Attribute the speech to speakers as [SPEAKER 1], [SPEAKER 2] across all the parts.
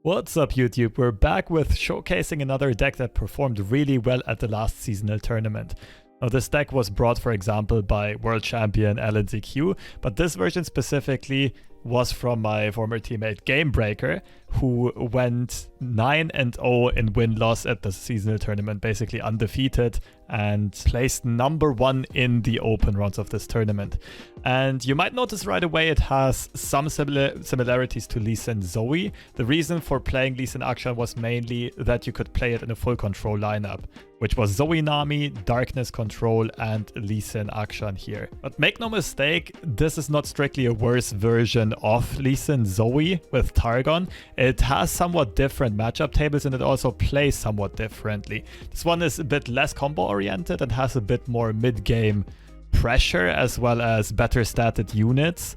[SPEAKER 1] What's up YouTube? We're back with showcasing another deck that performed really well at the last seasonal tournament. Now this deck was brought for example by world champion LNZQ, but this version specifically was from my former teammate Gamebreaker, who went 9-0 in win-loss at the seasonal tournament, basically undefeated, and placed #1 in the open rounds of this tournament. And you might notice right away it has some similarities to Lee Sin Zoe. The reason for playing Lee Sin Akshan was mainly that you could play it in a full control lineup, which was Zoe Nami, Darkness Control, and Lee Sin Akshan here. But make no mistake, this is not strictly a worse version of Lee Sin Zoe with Targon. It has somewhat different matchup tables and it also plays somewhat differently. This one is a bit less combo oriented and has a bit more mid-game pressure as well as better statted units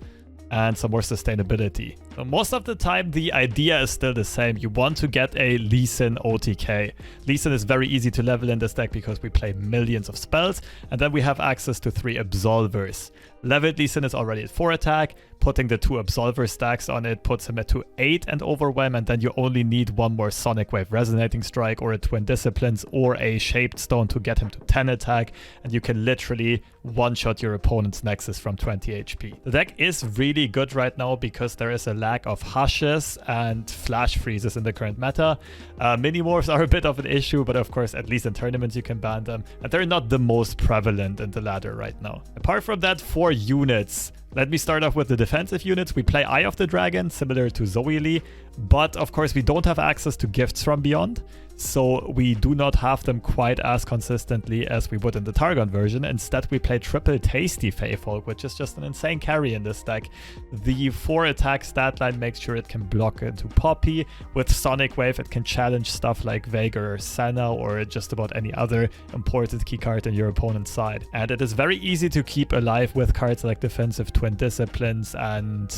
[SPEAKER 1] and some more sustainability. So most of the time the idea is still the same. You want to get a Lee Sin OTK. Lee Sin is very easy to level in this deck because we play millions of spells and then we have access to 3 Absolvers. Leveled Lee Sin is already at 4 attack, putting the 2 Absolver stacks on it puts him at 8 and overwhelm, and then you only need 1 more Sonic Wave Resonating Strike or a Twin Disciplines or a Shaped Stone to get him to 10 attack, and you can literally one-shot your opponent's Nexus from 20 HP. The deck is really good right now because there is a lack of Hushes and Flash Freezes in the current meta. Mini-morphs are a bit of an issue, but of course at least in tournaments you can ban them, and they're not the most prevalent in the ladder right now. Apart from that, for units, let me start off with the defensive units. We play Eye of the Dragon, similar to Zoe Lee, but of course we don't have access to gifts from beyond, so we do not have them quite as consistently as we would in the Targon version. Instead, we play triple tasty Faefolk, which is just an insane carry in this deck. The 4 attack stat line makes sure it can block into Poppy. With Sonic Wave, it can challenge stuff like Veigar or Senna or just about any other important key card in your opponent's side. And it is very easy to keep alive with cards like Defensive Twin Disciplines and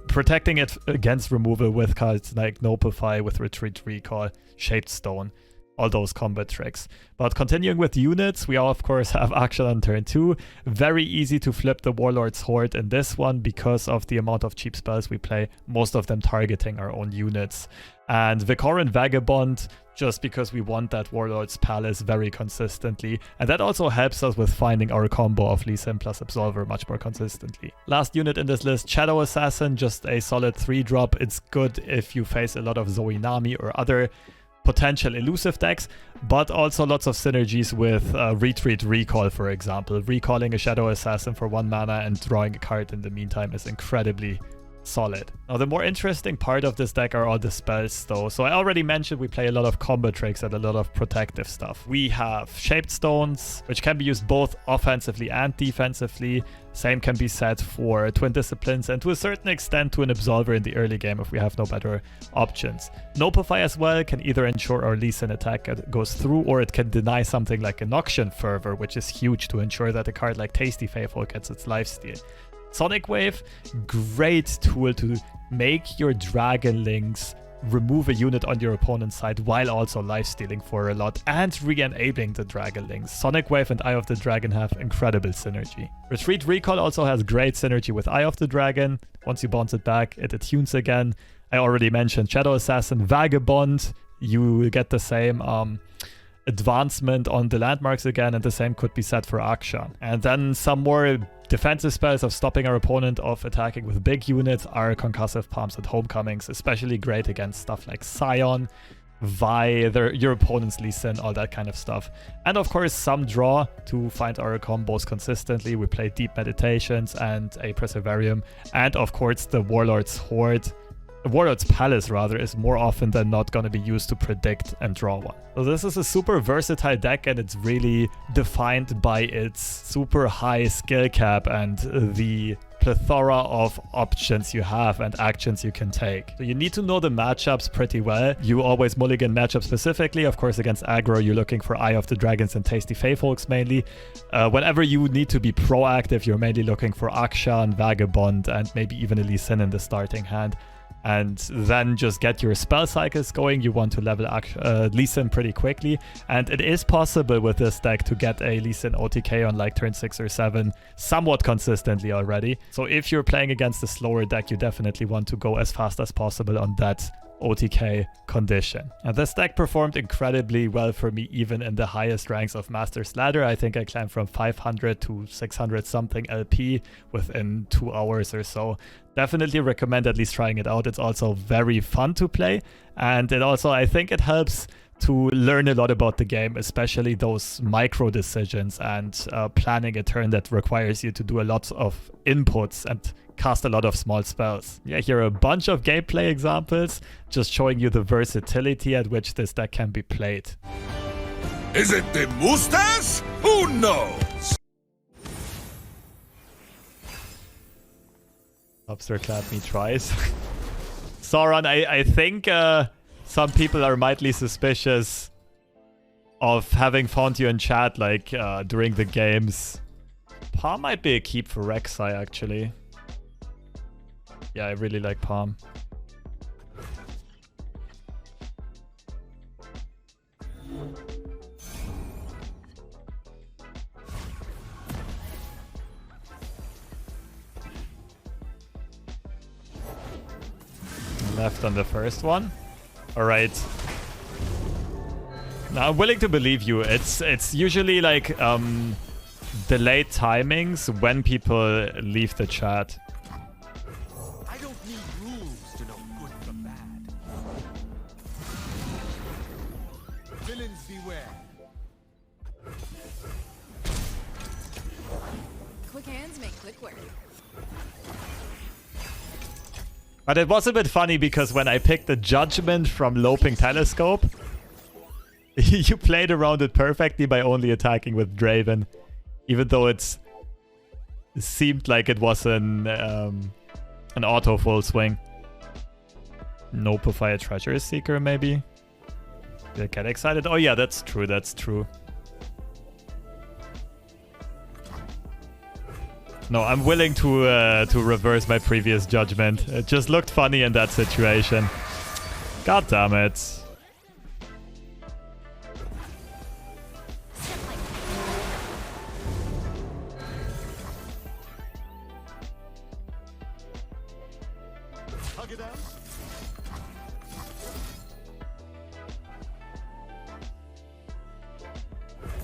[SPEAKER 1] protecting it against removal with cards like Nopify with Retreat Recall, Shaped Stone, all those combat tricks. But continuing with units, we of course have Akshan on turn 2. Very easy to flip the Warlord's Horde in this one because of the amount of cheap spells we play, most of them targeting our own units. And Vicoran Vagabond, just because we want that Warlord's Palace very consistently, and that also helps us with finding our combo of Lee Sin plus Absolver much more consistently. Last unit in this list, Shadow Assassin, just a solid 3-drop. It's good if you face a lot of Zoe Nami or other potential elusive decks, but also lots of synergies with Retreat Recall, for example. Recalling a Shadow Assassin for 1 mana and drawing a card in the meantime is incredibly solid. Now the more interesting part of this deck are all the spells though. So I already mentioned we play a lot of combo tricks and a lot of protective stuff. We have Shaped Stones, which can be used both offensively and defensively. Same can be said for Twin Disciplines and to a certain extent to an Absolver in the early game if we have no better options. Nopify as well can either ensure our Lee Sin attack goes through, or it can deny something like a Noxian Fervor, which is huge to ensure that a card like Tasty Faefolk gets its lifesteal. Sonic Wave, great tool to make your Dragonlings remove a unit on your opponent's side while also lifestealing for a lot and re-enabling the Dragonlings. Sonic Wave and Eye of the Dragon have incredible synergy. Retreat Recall also has great synergy with Eye of the Dragon. Once you bounce it back, it attunes again. I already mentioned Shadow Assassin. Vagabond, you get the same advancement on the landmarks again, and the same could be said for Akshan. And then some more defensive spells of stopping our opponent of attacking with big units are Concussive Palms and Homecomings, especially great against stuff like Scion, Vi, your opponent's Lee Sin, all that kind of stuff. And of course some draw to find our combos consistently. We play Deep Meditations and a Preservarium, and of course the Warlord's Horde. The Warlord's Palace, rather, is more often than not going to be used to predict and draw one. So this is a super versatile deck, and it's really defined by its super high skill cap and the plethora of options you have and actions you can take. So you need to know the matchups pretty well. You always mulligan matchups specifically. Of course, against aggro, you're looking for Eye of the Dragons and Tasty Faefolks mainly. Whenever you need to be proactive, you're mainly looking for Akshan, Vagabond, and maybe even a Lee Sin in the starting hand. And then just get your spell cycles going. You want to level Lee Sin pretty quickly, and it is possible with this deck to get a Lee Sin OTK on like turn 6 or 7 somewhat consistently already. So if you're playing against a slower deck, you definitely want to go as fast as possible on that OTK condition. And this deck performed incredibly well for me even in the highest ranks of Master's Ladder. I think I climbed from 500 to 600 something LP within 2 hours or so. Definitely recommend at least trying it out. It's also very fun to play, and it also, I think it helps to learn a lot about the game, especially those micro decisions and planning a turn that requires you to do a lot of inputs and cast a lot of small spells. Yeah, here are a bunch of gameplay examples, just showing you the versatility at which this deck can be played.
[SPEAKER 2] Is it the mustache? Who knows?
[SPEAKER 1] Lobster clapped me twice. Sauron, I think some people are mildly suspicious of having found you in chat, like, during the games. Palm might be a keep for Rek'Sai, actually. Yeah, I really like Palm. Left on the first one. Alright. Now, I'm willing to believe you. It's usually like delayed timings when people leave the chat.
[SPEAKER 2] I don't need rules to know good from bad. Villains beware.
[SPEAKER 3] Quick hands make quick work.
[SPEAKER 1] But it was a bit funny because when I picked the Judgment from Loping Telescope, you played around it perfectly by only attacking with Draven, even though it seemed like it was an auto full swing. Nopify a Treasure Seeker, maybe? Did I get excited? Oh yeah, that's true, that's true. No, I'm willing to reverse my previous judgment. It just looked funny in that situation. God damn it.
[SPEAKER 2] Hug it out.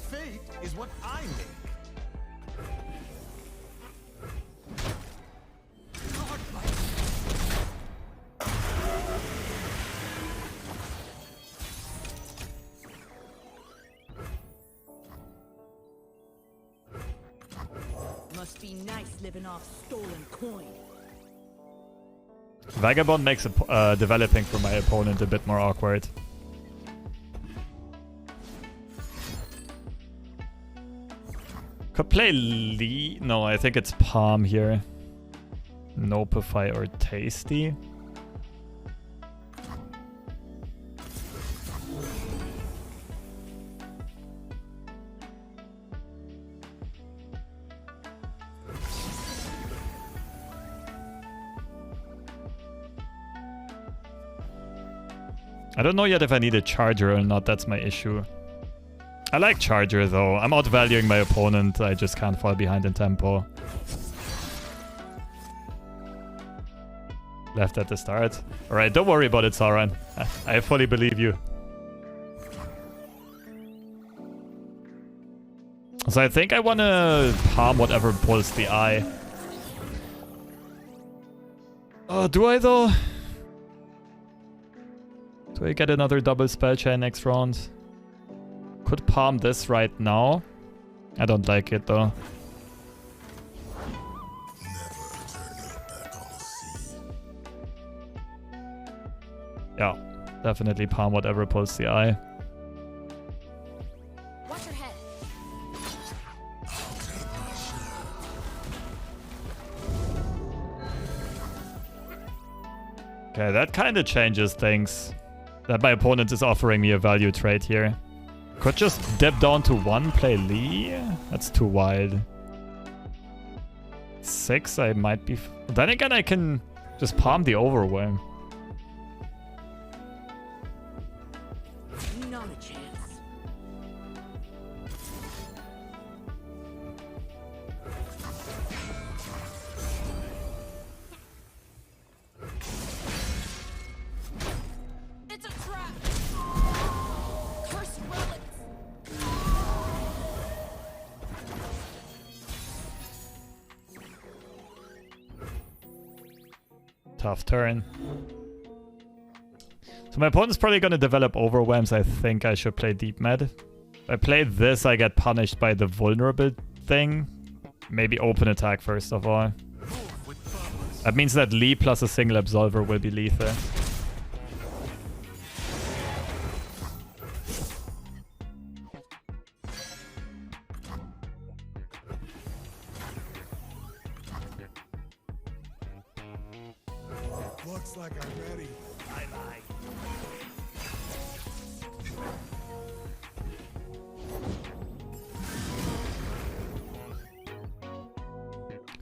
[SPEAKER 2] Fate is what I make.
[SPEAKER 4] Must be nice living off stolen coin.
[SPEAKER 1] Vagabond makes developing for my opponent a bit more awkward. Could play Lee. No, I think it's Palm here. Nopify or Tasty. I don't know yet if I need a charger or not, that's my issue. I like charger though. I'm outvaluing my opponent, I just can't fall behind in tempo. Left at the start. Alright, don't worry about it, Sauron. I fully believe you. So I think I want to palm whatever pulls the eye. Oh, do I though? Do I get another double spell chain next round? Could palm this right now. I don't like it though. Yeah, definitely palm whatever pulls the eye.
[SPEAKER 3] Watch your head.
[SPEAKER 1] Okay, that kind of changes things. That my opponent is offering me a value trade here. Could just dip down to 1, play Lee. That's too wide. 6, I might be... Then again, I can just palm the Overwhelm.
[SPEAKER 4] Not a chance.
[SPEAKER 1] tough turn. So my opponent's probably going to develop overwhelms. I think I should play deep med. If I play this, I get punished by the vulnerable thing. Maybe open attack first of all. That means that Lee plus a single Absolver will be lethal.
[SPEAKER 2] Looks like I'm ready. Bye-bye.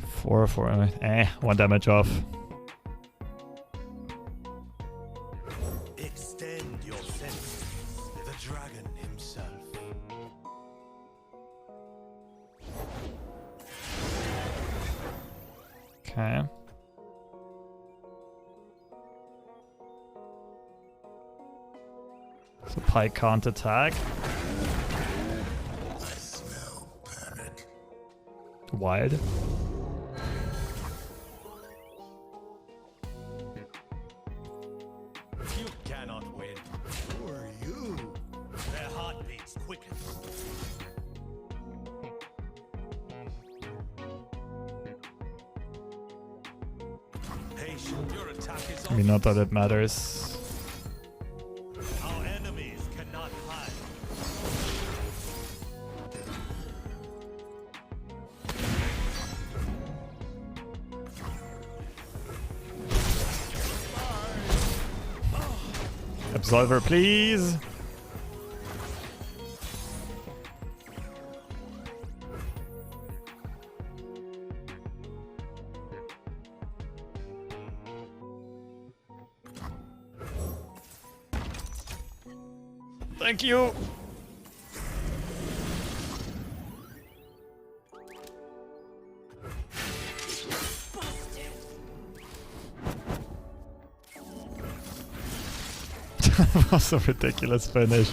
[SPEAKER 1] Four, one damage off.
[SPEAKER 2] Extend your senses to the dragon himself.
[SPEAKER 1] Okay. So Pyke can't attack.
[SPEAKER 2] I smell panic.
[SPEAKER 1] Wild.
[SPEAKER 2] You cannot win. Who are you? Their heart beats quickest. Patient, your attack is
[SPEAKER 1] I mean, not that it matters.
[SPEAKER 2] Our enemies cannot hide.
[SPEAKER 1] Absolver, please. Thank you. That was a ridiculous finish.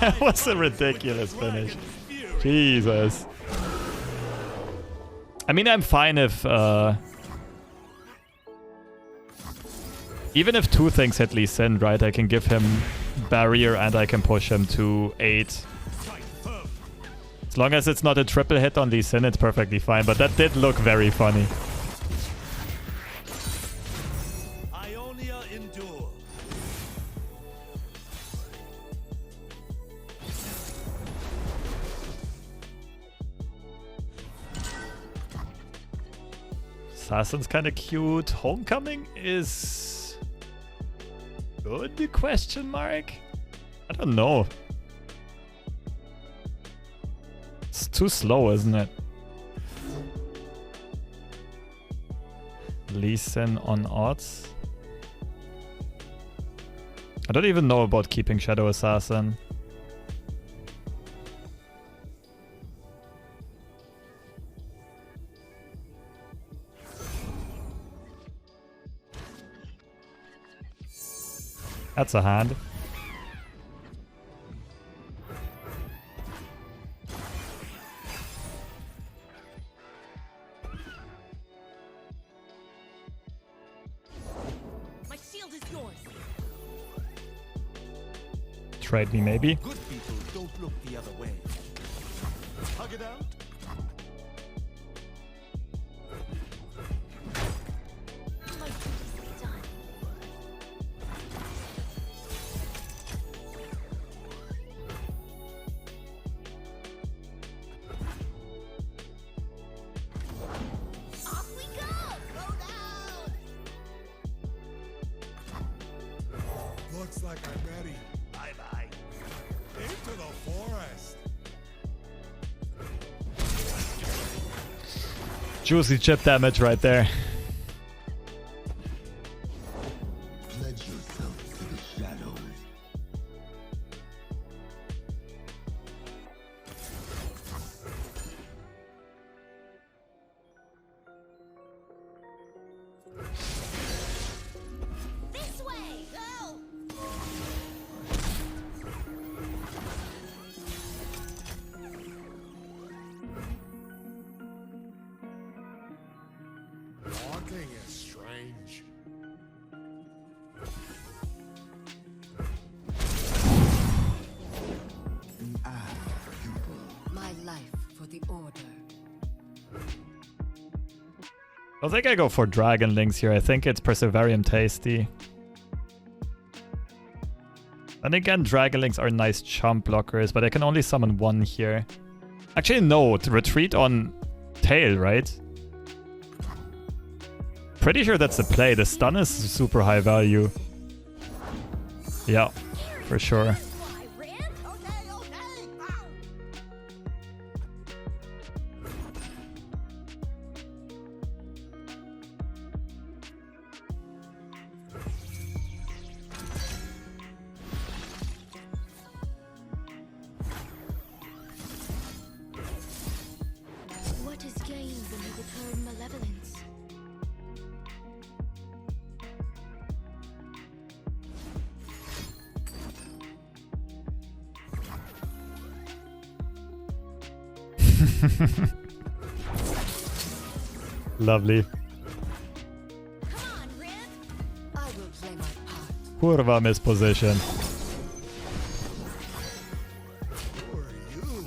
[SPEAKER 1] That was a ridiculous finish. Jesus. I mean, I'm fine if... even if two things hit Lee Sin, right? I can give him barrier and I can push him to 8. As long as it's not a triple hit on Lee Sin, it's perfectly fine. But that did look very funny.
[SPEAKER 2] Ionia endure.
[SPEAKER 1] Assassin's kind of cute. Homecoming is... good? Question mark? I don't know. It's too slow, isn't it? Lee Sin on odds. I don't even know about keeping Shadow Assassin. That's a hand.
[SPEAKER 4] My shield is yours.
[SPEAKER 1] Trade me, maybe.
[SPEAKER 2] Good people don't look the other way. Hug it out.
[SPEAKER 4] My duty is done. Off we go! Go down!
[SPEAKER 2] Looks like I'm ready. Bye-bye. Into the forest.
[SPEAKER 1] Juicy chip damage right there.
[SPEAKER 2] Pledge yourself to the shadows.
[SPEAKER 4] This way! Go! My life for the order.
[SPEAKER 1] I think I go for Dragon Links here. I think it's Perseverium tasty. And again, Dragon Links are nice chump blockers, but I can only summon one here. Actually, no. To retreat on tail, right? Pretty sure that's the play. The stun is super high value. Yeah, for sure.
[SPEAKER 3] What is gained when you return malevolence?
[SPEAKER 1] Lovely.
[SPEAKER 3] Come on, Rin.
[SPEAKER 4] I will play my part.
[SPEAKER 1] Kurwa misposition.
[SPEAKER 2] Who are you?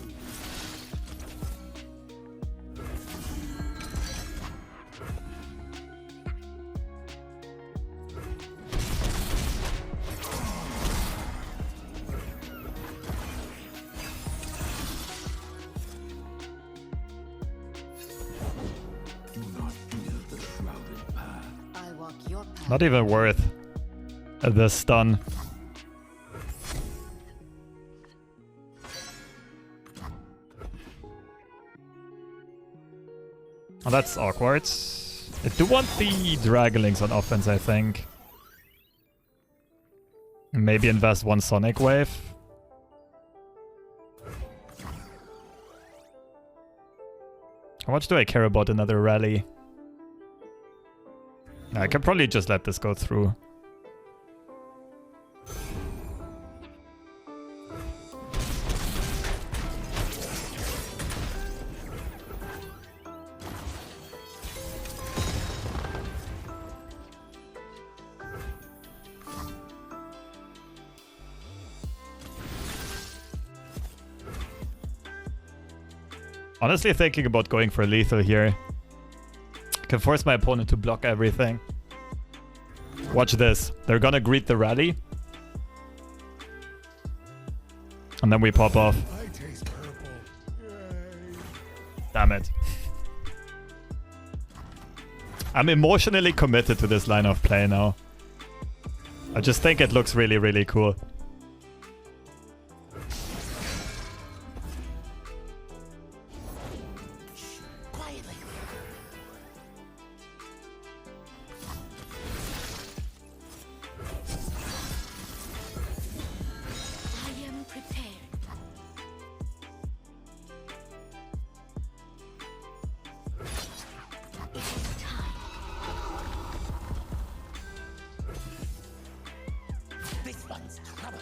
[SPEAKER 4] I walk your path.
[SPEAKER 1] Not even worth the stun. Oh, that's awkward. I do want the Dragonlings on offense, I think. Maybe invest one Sonic Wave. How much do I care about another rally? I can probably just let this go through. Honestly thinking about going for lethal here. Can force my opponent to block everything. Watch this. They're gonna greet the rally. And then we pop off.
[SPEAKER 2] I taste purple. Yay.
[SPEAKER 1] Damn it. I'm emotionally committed to this line of play now. I just think it looks really, really cool.
[SPEAKER 2] Quietly.
[SPEAKER 3] I am prepared. It is time.
[SPEAKER 2] This one's trouble.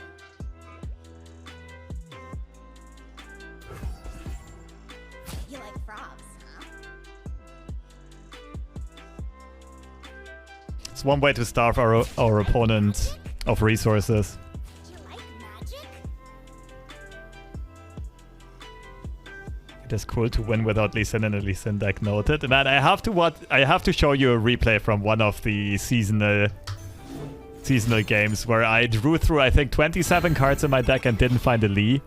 [SPEAKER 3] You like frogs, huh?
[SPEAKER 1] It's one way to starve our opponent of resources.
[SPEAKER 3] You like magic?
[SPEAKER 1] It is cool to win without Lee Sin and a Lee Sin deck noted. Man, I have to show you a replay from one of the seasonal games where I drew through I think 27 cards in my deck and didn't find a Lee.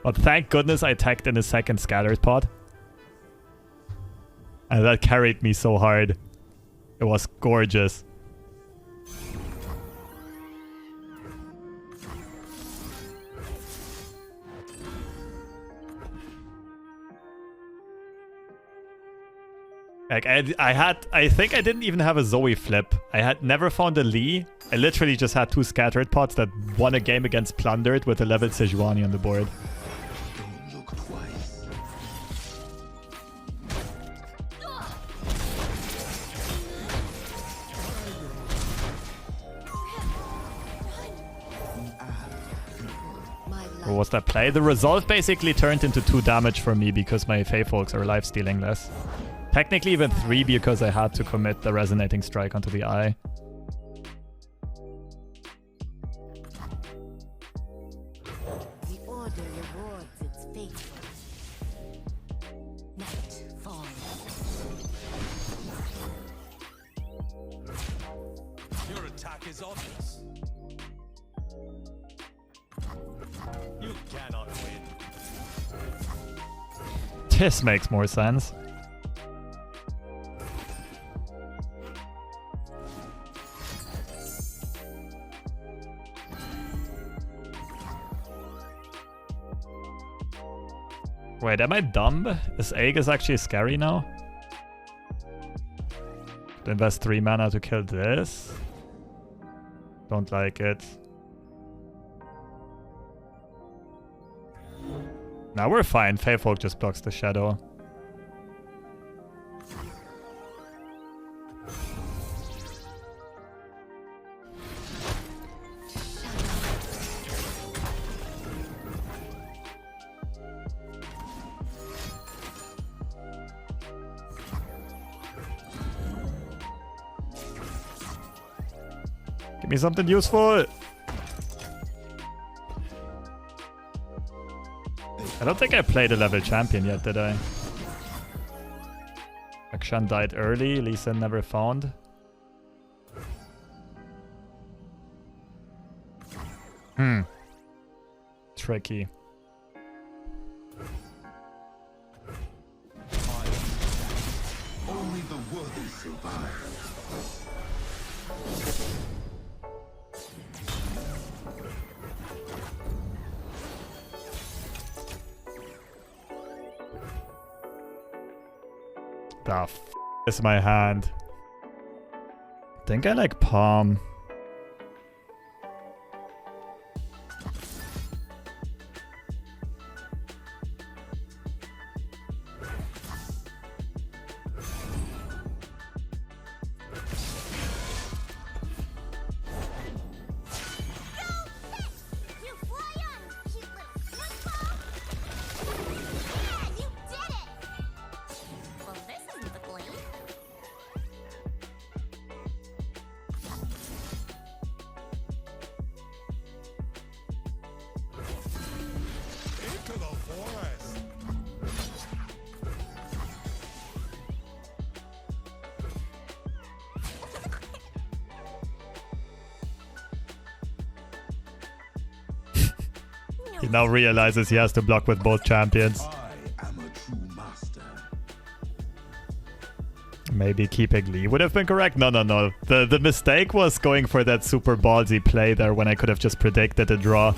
[SPEAKER 1] But thank goodness I tagged in a second scattered pod. And that carried me so hard. It was gorgeous. Like I think I didn't even have a Zoe flip. I had never found a Lee. I literally just had two scattered pots that won a game against Plundered with a level Sejuani on the board.
[SPEAKER 2] Don't look twice.
[SPEAKER 4] My
[SPEAKER 1] What
[SPEAKER 4] life.
[SPEAKER 1] was that play? The resolve basically turned into 2 damage for me because my Faefolks are lifestealing less. Technically even 3 because I had to commit the resonating strike onto the eye.
[SPEAKER 3] The order rewards its faithful. Night falls.
[SPEAKER 2] Your attack is obvious. You cannot win.
[SPEAKER 1] This makes more sense. Wait, am I dumb? Is Aegis actually scary now? To invest 3 mana to kill this? Don't like it. Now we're fine. Faefolk just blocks the shadow. Give me something useful. I don't think I played a level champion yet, did I? Akshan died early. Lee Sin never found. Tricky.
[SPEAKER 5] Only the worthy survive.
[SPEAKER 1] The f is my hand. Think I like palm.
[SPEAKER 3] You fly on, cute little football. Yeah, you did it. Well, this isn't the blame.
[SPEAKER 2] Into the forest.
[SPEAKER 1] He now realizes he has to block with both champions.
[SPEAKER 5] I am a true master.
[SPEAKER 1] Maybe keeping Lee would have been correct. No. The mistake was going for that super ballsy play there when I could have just predicted a draw.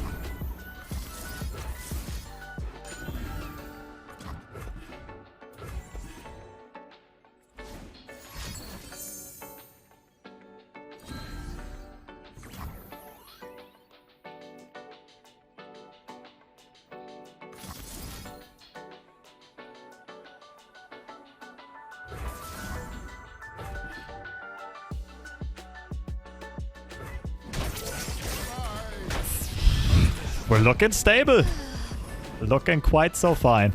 [SPEAKER 1] We're looking stable. Looking quite so fine.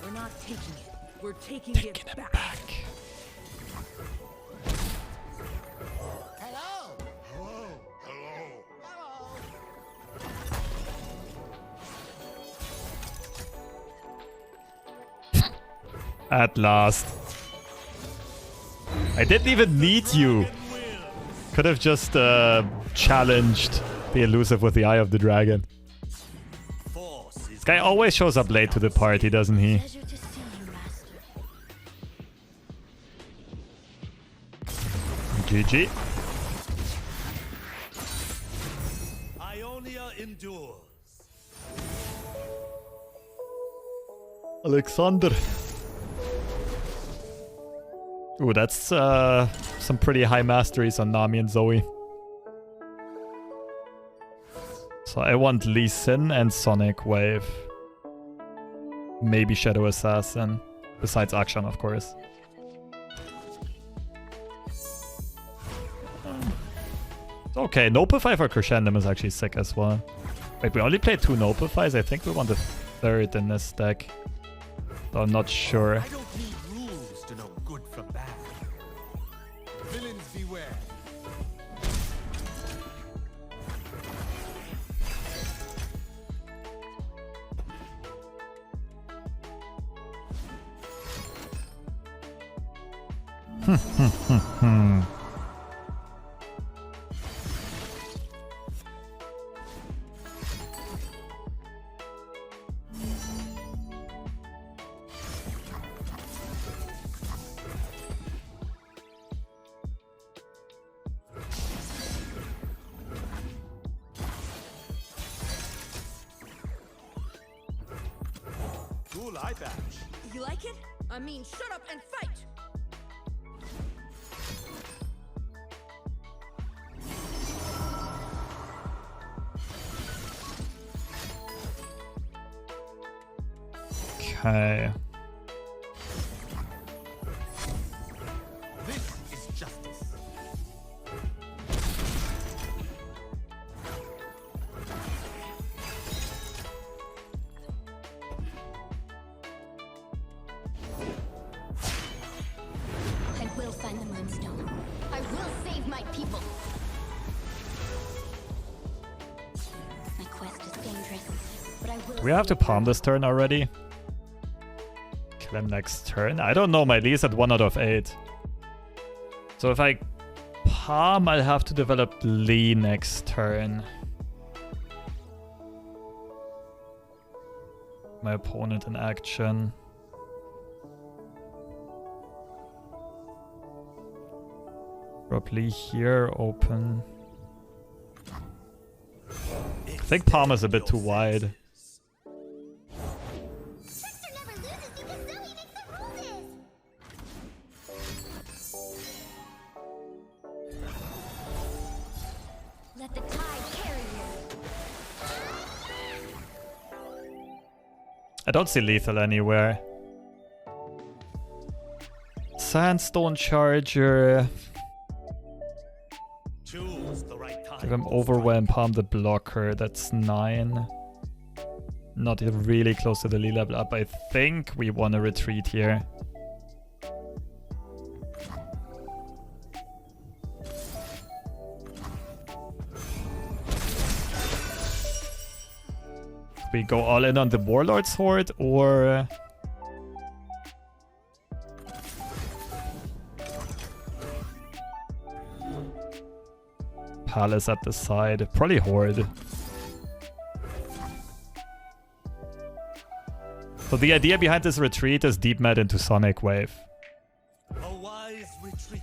[SPEAKER 4] We're not taking it. We're taking it back.
[SPEAKER 2] Hello. Hello. Hello.
[SPEAKER 1] At last. I didn't even need you. Could have just challenged the elusive with the Eye of the Dragon.
[SPEAKER 2] Force is
[SPEAKER 1] This guy always shows up late to the party, doesn't he?
[SPEAKER 3] Pleasure to see you, master.
[SPEAKER 1] GG.
[SPEAKER 2] Ionia endures.
[SPEAKER 1] Alexander. Ooh, that's some pretty high masteries on Nami and Zoe. So I want Lee Sin and Sonic Wave. Maybe Shadow Assassin. Besides Akshan, of course. Okay, Nopify for Crescendum is actually sick as well. Wait, we only played 2 Nopifies? I think we want a third in this deck. Though I'm not sure.
[SPEAKER 2] I don't need rules to know good from bad. Villains beware. Cool eye patch.
[SPEAKER 4] You like it? I mean, shut up and fight!
[SPEAKER 1] Okay.
[SPEAKER 2] This is justice.
[SPEAKER 3] I will find the moonstone. I will save my people. My quest is dangerous, but I will.
[SPEAKER 1] Do we have to palm this turn already? Kill him next turn? I don't know, my Lee's at 1 out of 8. So if I palm, I'll have to develop Lee next turn. My opponent in action. Drop Lee here, open. I think palm is a bit too wide.
[SPEAKER 3] Trickster never loses because Zoe makes the rules. Let the tide carry you.
[SPEAKER 1] I don't see lethal anywhere. Sandstone Charger.
[SPEAKER 2] Choose the right time.
[SPEAKER 1] Give him Overwhelm, palm the blocker. That's 9. Not even really close to the Lee level up. I think we want to retreat here. We go all in on the Warlord's Horde, or Palace at the side? Probably Horde. So the idea behind this retreat is deep med into Sonic Wave.
[SPEAKER 2] A wise retreat.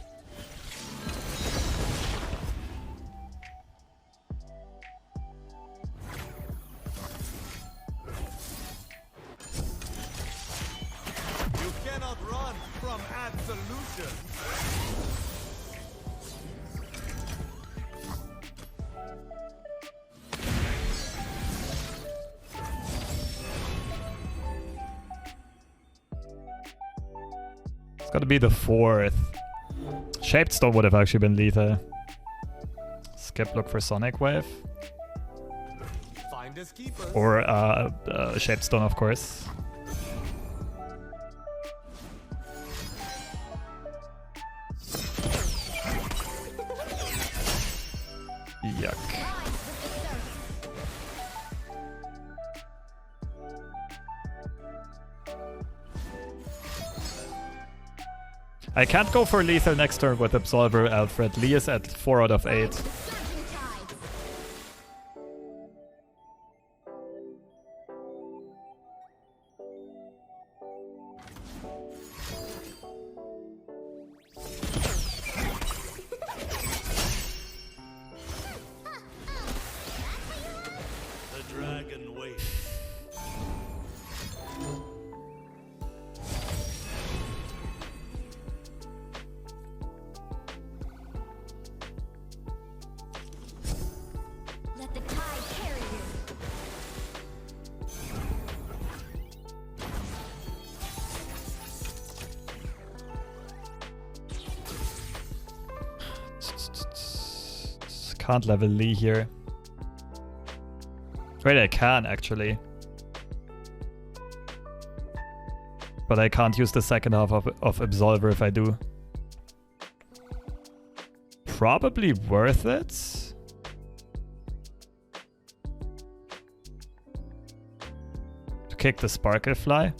[SPEAKER 2] You cannot run from absolution.
[SPEAKER 1] It's gotta be the 4th. Shaped Stone would have actually been lethal. Skip, look for Sonic Wave.
[SPEAKER 2] Find us keepers.
[SPEAKER 1] Or Shaped Stone, of course. Yuck. I can't go for lethal next turn with Absolver Alfred. Lee is at 4 out of 8.
[SPEAKER 3] Surging tides.
[SPEAKER 2] The dragon waits.
[SPEAKER 3] Let the tide carry you.
[SPEAKER 1] Can't level Lee here. Wait, I can actually. But I can't use the second half of Absolver if I do. Probably worth it. To kick the Sparkle Fly.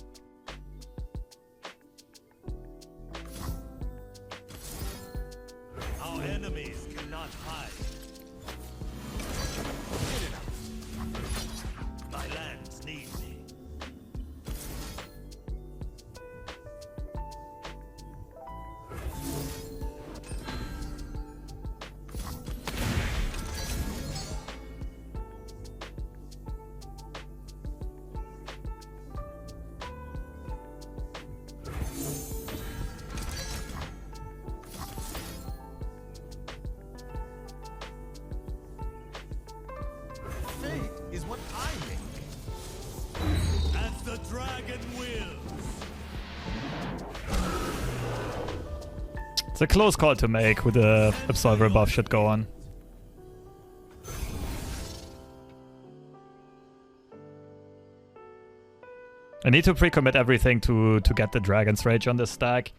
[SPEAKER 2] Our enemies cannot hide. My lands need me. Fate is what I make. As the dragon wills.
[SPEAKER 1] It's a close call to make with the Absolver buff should go on. I need to pre-commit everything to get the Dragon's Rage on this stack.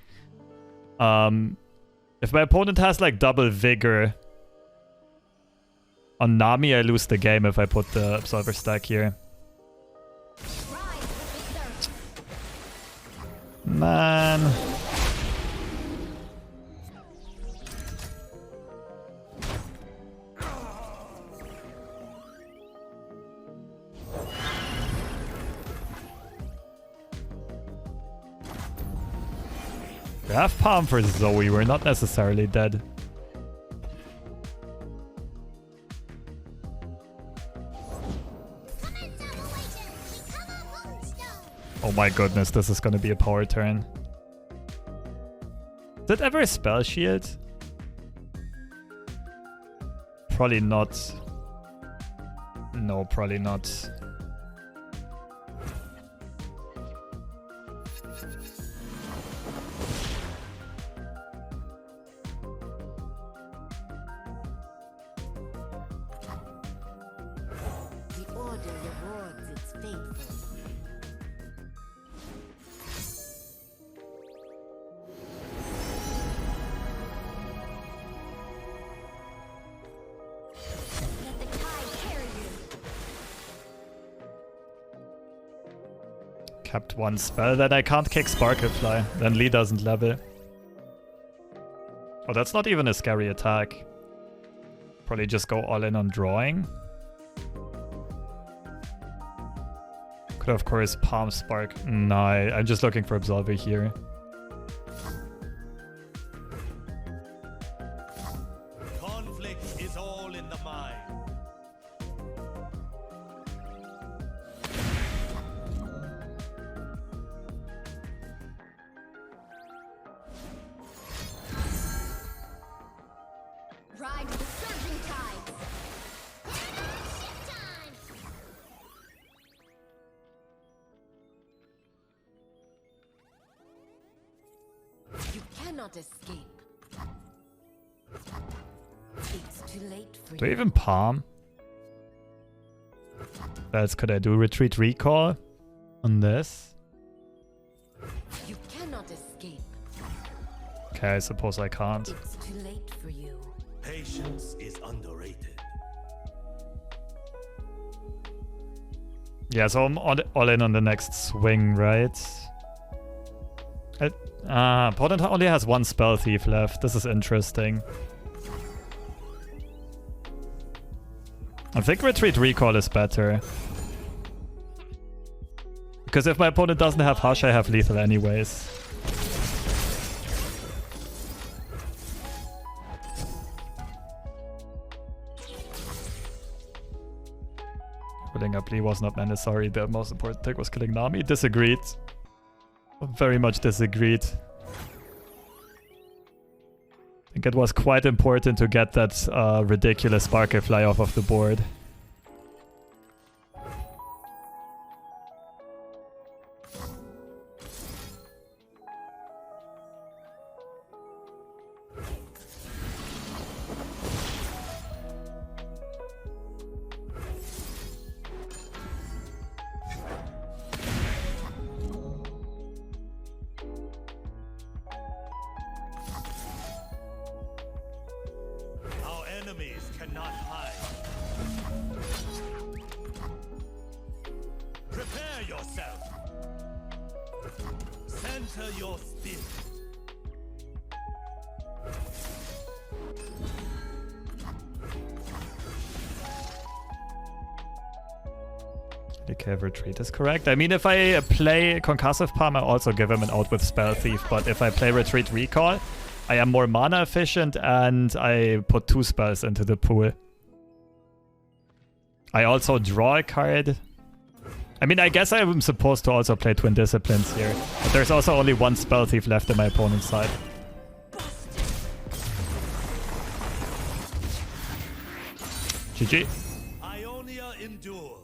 [SPEAKER 1] If my opponent has like double Vigor on Nami, I lose the game if I put the Absolver stack here. Man. We have Palm for Zoe, we're not necessarily dead. Oh my goodness, this is gonna be a power turn. Did it ever spell shield? Probably not. No, probably not.
[SPEAKER 3] The order rewards its faithful. Let the tide carry you.
[SPEAKER 1] Kept one spell that I can't kick Sparkle Fly. Then Lee doesn't level. Oh, that's not even a scary attack. Probably just go all in on drawing. Could of course Palm Spark. No, I'm just looking for Absolver here.
[SPEAKER 2] Conflict is all in the mind.
[SPEAKER 3] Ride the surging tides. Ship time. You cannot escape. It's too late for
[SPEAKER 1] Do I
[SPEAKER 3] you.
[SPEAKER 1] even Palm? What else could I do? Retreat Recall on this?
[SPEAKER 3] You cannot escape.
[SPEAKER 1] Okay, I suppose I can't.
[SPEAKER 3] It's too late for you.
[SPEAKER 2] Patience is underrated.
[SPEAKER 1] Yeah, so I'm all in on the next swing, right? Opponent only has one Spell Thief left. This is interesting. I think Retreat Recall is better. Because if my opponent doesn't have Hush, I have Lethal anyways. Putting up Lee was not necessary. The most important thing was killing Nami. Disagreed. Very much disagreed. I think it was quite important to get that ridiculous Sparkle Fly off of the board.
[SPEAKER 2] cannot hide. Prepare yourself. Center your spirit.
[SPEAKER 1] The cave retreat is correct. I mean, if I play Concussive Palm, I also give him an out with Spell Thief. But if I play Retreat Recall, I am more mana efficient and I put 2 spells into the pool. I also draw a card. I mean, I guess I'm supposed to also play Twin Disciplines here. But there's also only 1 Spell Thief left in my opponent's side. GG.
[SPEAKER 2] Ionia endures.